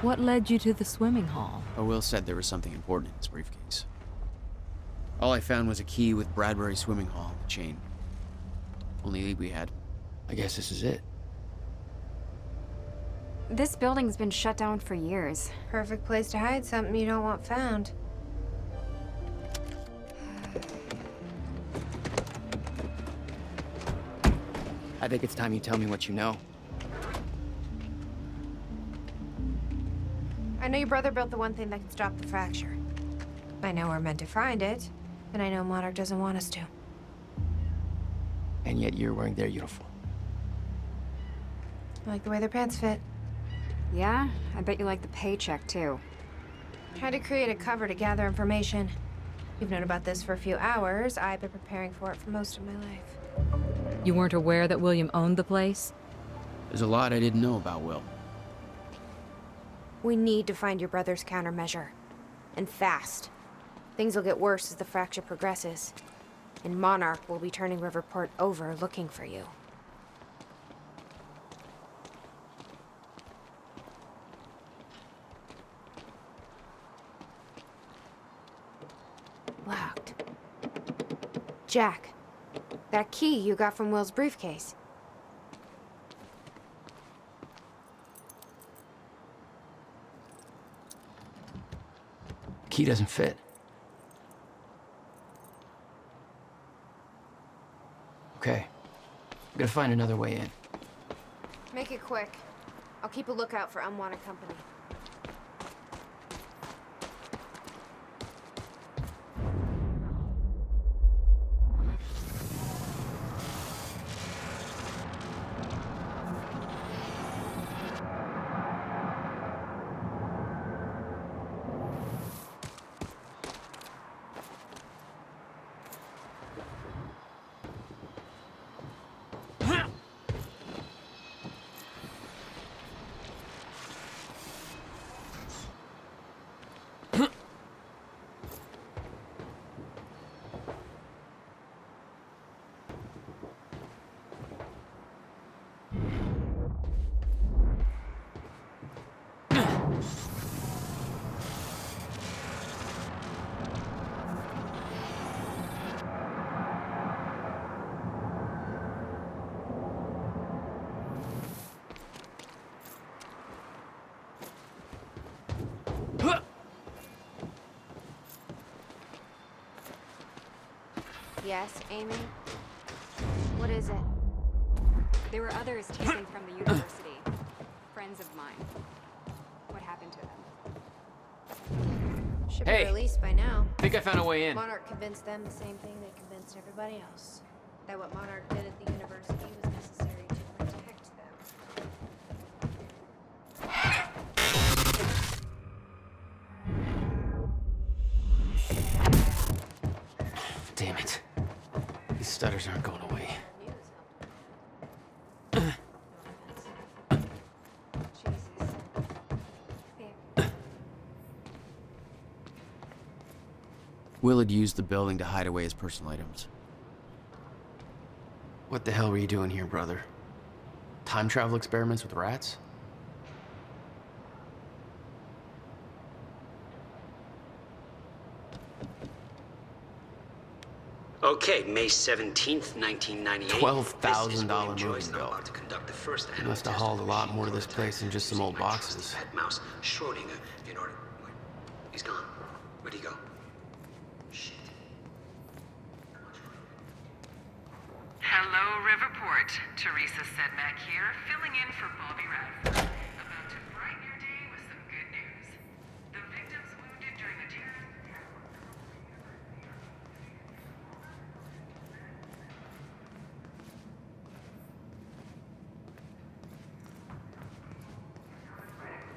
What led you to the swimming hall? Oh, Will said there was something important in his briefcase. All I found was a key with Bradbury Swimming Hall on the chain. Only lead we had. I guess this is it. This building's been shut down for years. Perfect place to hide something you don't want found. I think it's time you tell me what you know. I know your brother built the one thing that can stop the fracture. I know we're meant to find it, and I know Monarch doesn't want us to. And yet you're wearing their uniform. I like the way their pants fit. Yeah? I bet you like the paycheck, too. Tried to create a cover to gather information. You've known about this for a few hours. I've been preparing for it for most of my life. You weren't aware that William owned the place? There's a lot I didn't know about Will. We need to find your brother's countermeasure. And fast. Things will get worse as the fracture progresses. And Monarch will be turning Riverport over looking for you. Locked. Jack, that key you got from Will's briefcase. Key doesn't fit. Okay. I'm gonna find another way in. Make it quick. I'll keep a lookout for unwanted company. Yes, Amy? What is it? There were others taken from the university. Friends of mine. What happened to them? Should Hey. be released by now. Think I found a way in. Monarch convinced them the same thing they convinced everybody else. That what Monarch did at the university was necessary to protect them. Damn it. These stutters aren't going away. Jesus. Will had used the building to hide away his personal items. What the hell were you doing here, brother? Time travel experiments with rats? Okay, May 17th, 1998. $12,000 moving bill. You must have hauled a lot more to this place than just some old boxes. Pet mouse, Schrodinger, in order... Wait, he's gone. Where'd he go? Shit. Hello, Riverport. Teresa Sedmak here, filling in for Bobby Radford. About to brighten your day with some good news. The victims wounded during the terrorist attack were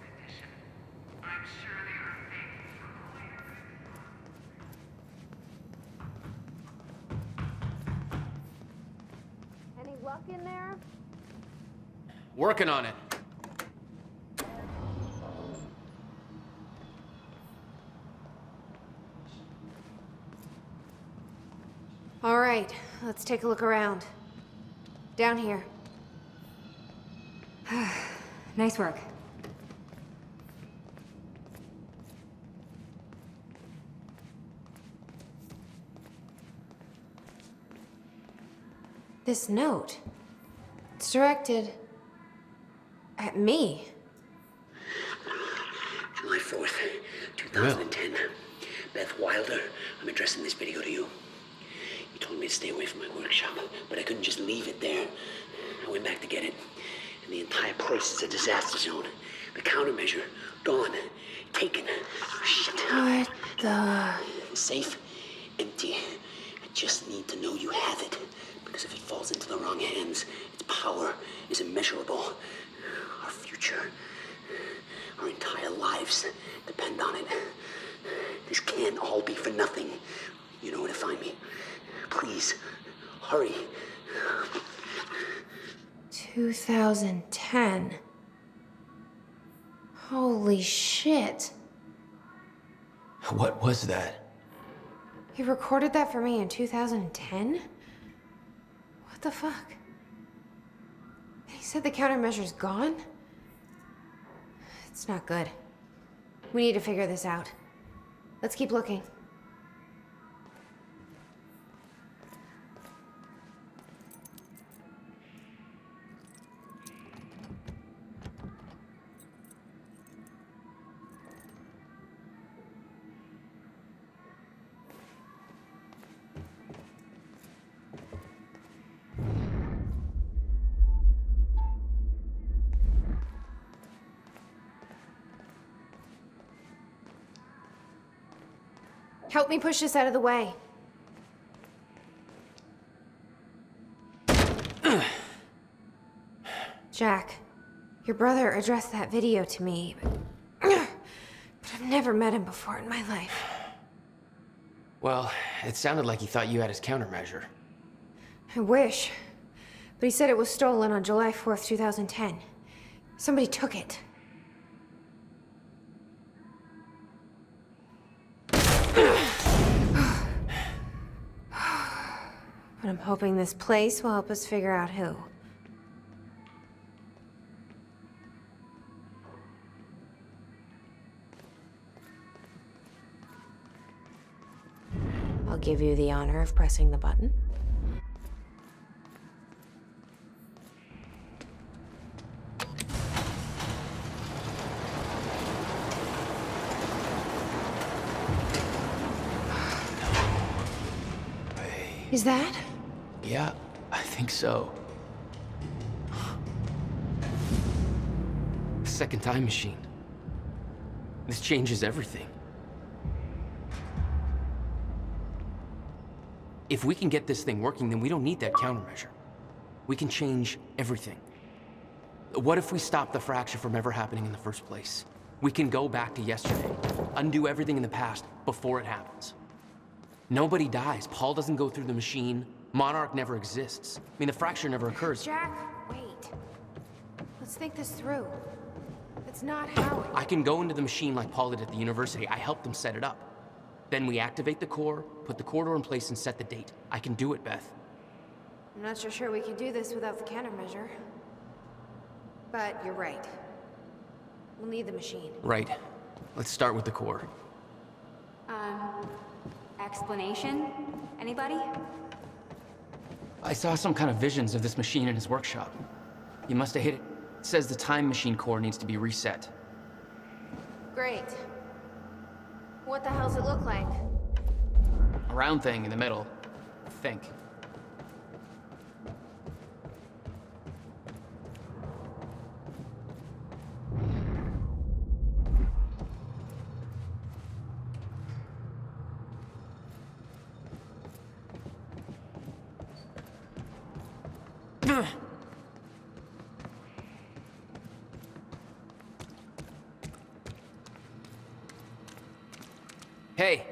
condition. I'm sure they are thankful for all your good. Any luck in there? Working on it. All right, let's take a look around. Down here. Nice work. This note. It's directed at me. July 4th, 2010. Beth Wilder, I'm addressing this video to you. You told me to stay away from my workshop, but I couldn't just leave it there. I went back to get it, and the entire place is a disaster zone. The countermeasure, gone, taken. Shit. What the... Safe, empty. I just need to know you have it, because if it falls into the wrong hands, its power is immeasurable. Our future, our entire lives depend on it. This can't all be for nothing. You know where to find me. Please, hurry. 2010. Holy shit. What was that? He recorded that for me in 2010? What the fuck? He said the countermeasure's gone? It's not good. We need to figure this out. Let's keep looking. Help me push this out of the way. Jack, your brother addressed that video to me, but I've never met him before in my life. Well, it sounded like he thought you had his countermeasure. I wish. But he said it was stolen on July 4th, 2010. Somebody took it. But I'm hoping this place will help us figure out who. I'll give you the honor of pressing the button. Is that? Yeah, I think so. The second time machine. This changes everything. If we can get this thing working, then we don't need that countermeasure. We can change everything. What if we stop the fracture from ever happening in the first place? We can go back to yesterday, undo everything in the past before it happens. Nobody dies. Paul doesn't go through the machine. Monarch never exists. I mean, the fracture never occurs. Jack, wait. Let's think this through. That's not how it... I can go into the machine like Paul did at the university. I helped them set it up. Then we activate the core, put the corridor in place, and set the date. I can do it, Beth. I'm not so sure we can do this without the countermeasure. But you're right. We'll need the machine. Right. Let's start with the core. Explanation? Anybody? I saw some kind of visions of this machine in his workshop. You must have hit it. It says the time machine core needs to be reset. Great. What the hell's it look like? A round thing in the middle, I think. Hey,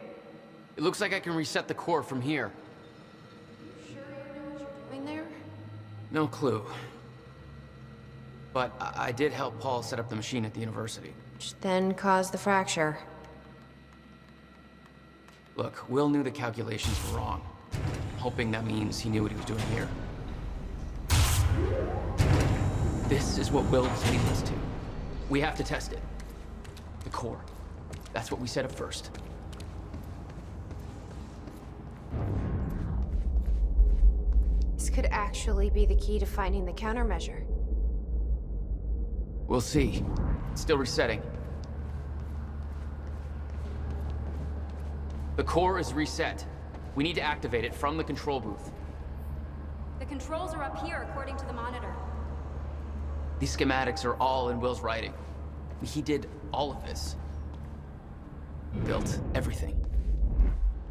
it looks like I can reset the core from here. You sure you know what you're doing there? No clue. But I did help Paul set up the machine at the university. Which then caused the fracture. Look, Will knew the calculations were wrong. I'm hoping that means he knew what he was doing here. This is what Will was leading us to. We have to test it. The core. That's what we set up first. This could actually actually be the key to finding the countermeasure. We'll see. It's still resetting. The core is reset. We need to activate it from the control booth. The controls are up here, according to the monitor. These schematics are all in Will's writing. He did all of this. Built everything.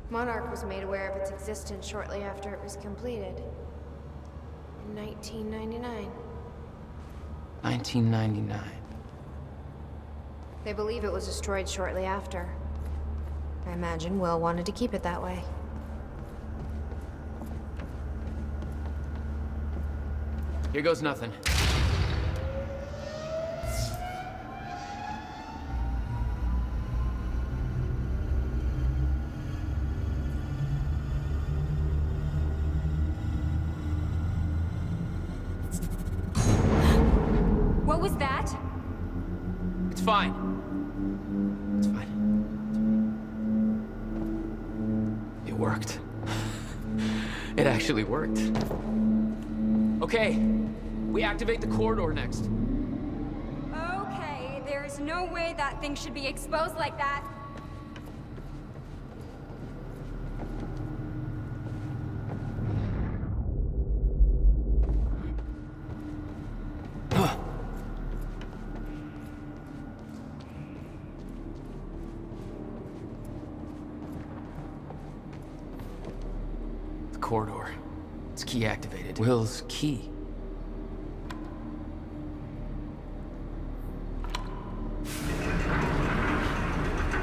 Monarch was made aware of its existence shortly after it was completed. In 1999. 1999. They believe it was destroyed shortly after. I imagine Will wanted to keep it that way. Here goes nothing. What was that? It's fine. It's fine. It worked. It actually worked. Okay, we activate the corridor next. Okay, there's no way that thing should be exposed like that. The corridor. It's key activated. Will's key.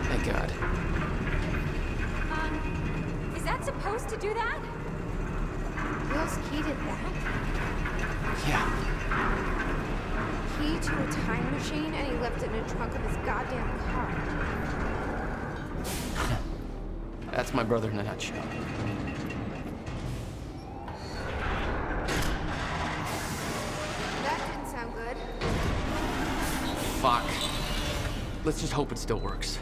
Thank God. Is that supposed to do that? Will's key did that? Yeah. Key to a time machine, and he left it in the trunk of his goddamn car. That's my brother in a nutshell. That didn't sound good. Fuck. Let's just hope it still works.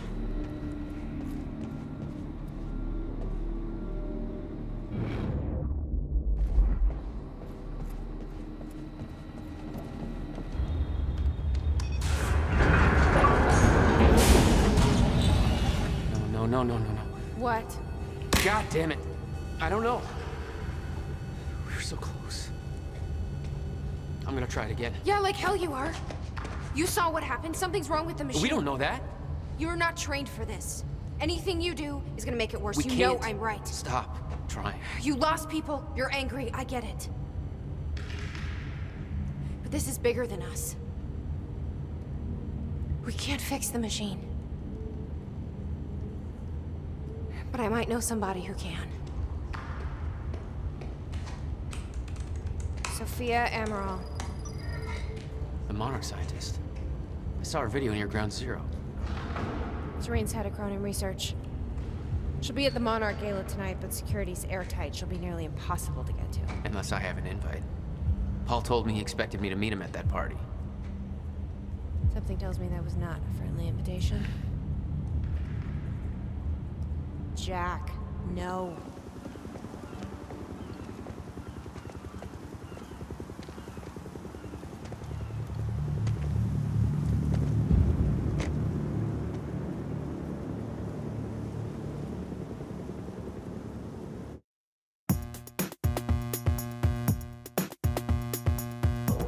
No. What? God damn it. I don't know. We were so close. I'm gonna try it again. Yeah, like hell you are. You saw what happened. Something's wrong with the machine. We don't know that. You're not trained for this. Anything you do is gonna make it worse. We You can't. know I'm right. Stop trying. You lost people. You're angry. I get it. But this is bigger than us. We can't fix the machine. But I might know somebody who can. Sophia Amaral. The Monarch scientist. I saw her video near Ground Zero. Serene's head of Cronin Research. She'll be at the Monarch Gala tonight, but security's airtight. She'll be nearly impossible to get to. Unless I have an invite. Paul told me he expected me to meet him at that party. Something tells me that was not a friendly invitation. Jack, no.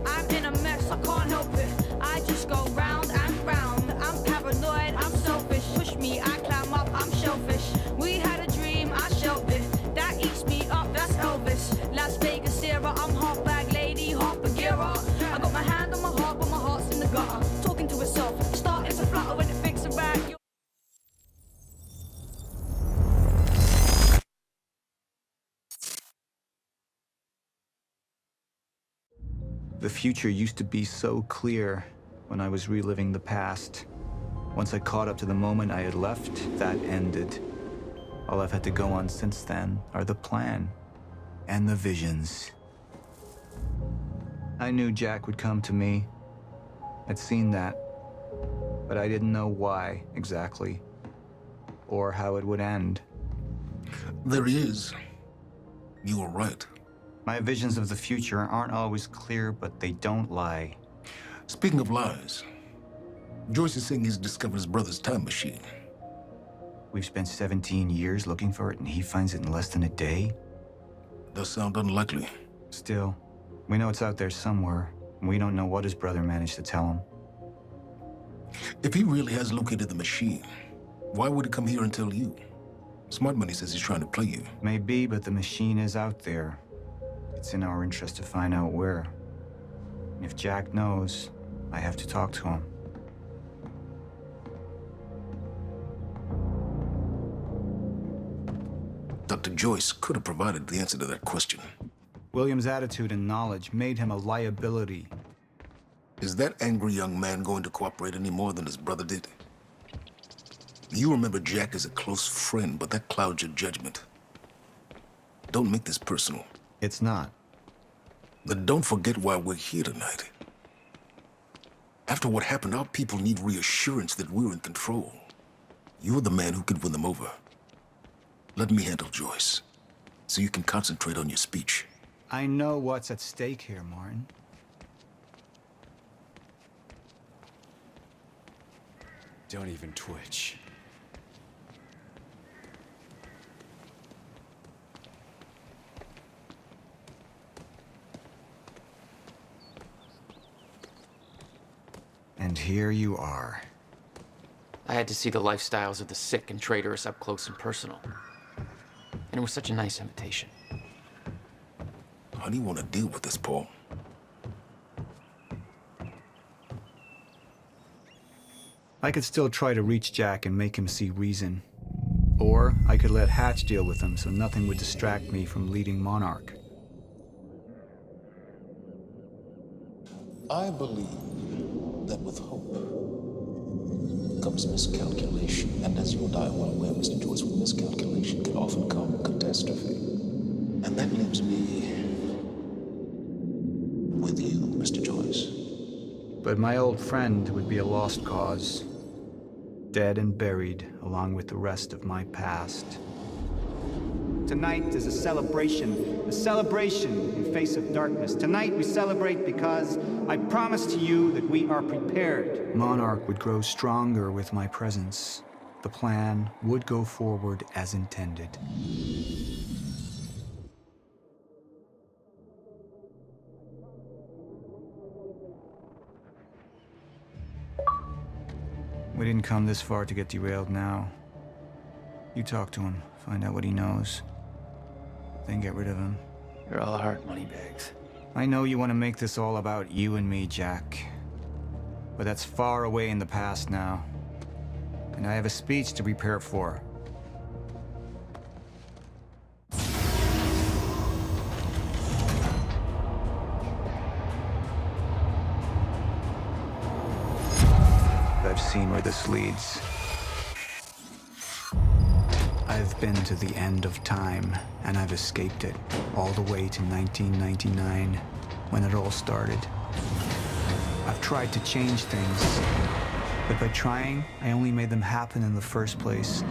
I'm in a mess, I can't help it. I just go round and round. I'm paranoid, I'm selfish. Push me, I climb up, I'm shellfish. We had a dream, I shelved it. That eats me up, that's Elvis. Las Vegas, Sarah, I'm half bag lady, half Bagheera. I got my hand on my heart, but my heart's in the gutter. Talking to itself, starting to flutter when it thinks about you. The future used to be so clear when I was reliving the past. Once I caught up to the moment I had left, that ended. All I've had to go on since then are the plan and the visions. I knew Jack would come to me. I'd seen that, but I didn't know why exactly, or how it would end. There he is. You were right. My visions of the future aren't always clear, but they don't lie. Speaking of lies, Joyce is saying he's discovered his brother's time machine. We've spent 17 years looking for it, and he finds it in less than a day? Does sound unlikely. Still, we know it's out there somewhere, and we don't know what his brother managed to tell him. If he really has located the machine, why would he come here and tell you? Smart Money says he's trying to play you. Maybe, but the machine is out there. It's in our interest to find out where. And if Jack knows, I have to talk to him. Dr. Joyce could have provided the answer to that question. William's attitude and knowledge made him a liability. Is that angry young man going to cooperate any more than his brother did? You remember Jack as a close friend, but that clouds your judgment. Don't make this personal. It's not. Then don't forget why we're here tonight. After what happened, our people need reassurance that we're in control. You're the man who can win them over. Let me handle Joyce, so you can concentrate on your speech. I know what's at stake here, Martin. Don't even twitch. And here you are. I had to see the lifestyles of the sick and traitorous up close and personal. And it was such a nice invitation. How do you want to deal with this, Paul? I could still try to reach Jack and make him see reason. Or I could let Hatch deal with him so nothing would distract me from leading Monarch. I believe that with hope comes miscalculation. And as you and I are well aware, Mr. Joyce, with miscalculation can often come catastrophe. And that leaves me with you, Mr. Joyce. But my old friend would be a lost cause. Dead and buried, along with the rest of my past. Tonight is a celebration in face of darkness. Tonight we celebrate because I promise to you that we are prepared. Monarch would grow stronger with my presence. The plan would go forward as intended. We didn't come this far to get derailed now. You talk to him, find out what he knows. Then get rid of him. You're all heart moneybags. I know you want to make this all about you and me, Jack. But that's far away in the past now. And I have a speech to prepare for. I've seen where this leads. I've been to the end of time, and I've escaped it, all the way to 1999, when it all started. I've tried to change things, but by trying, I only made them happen in the first place.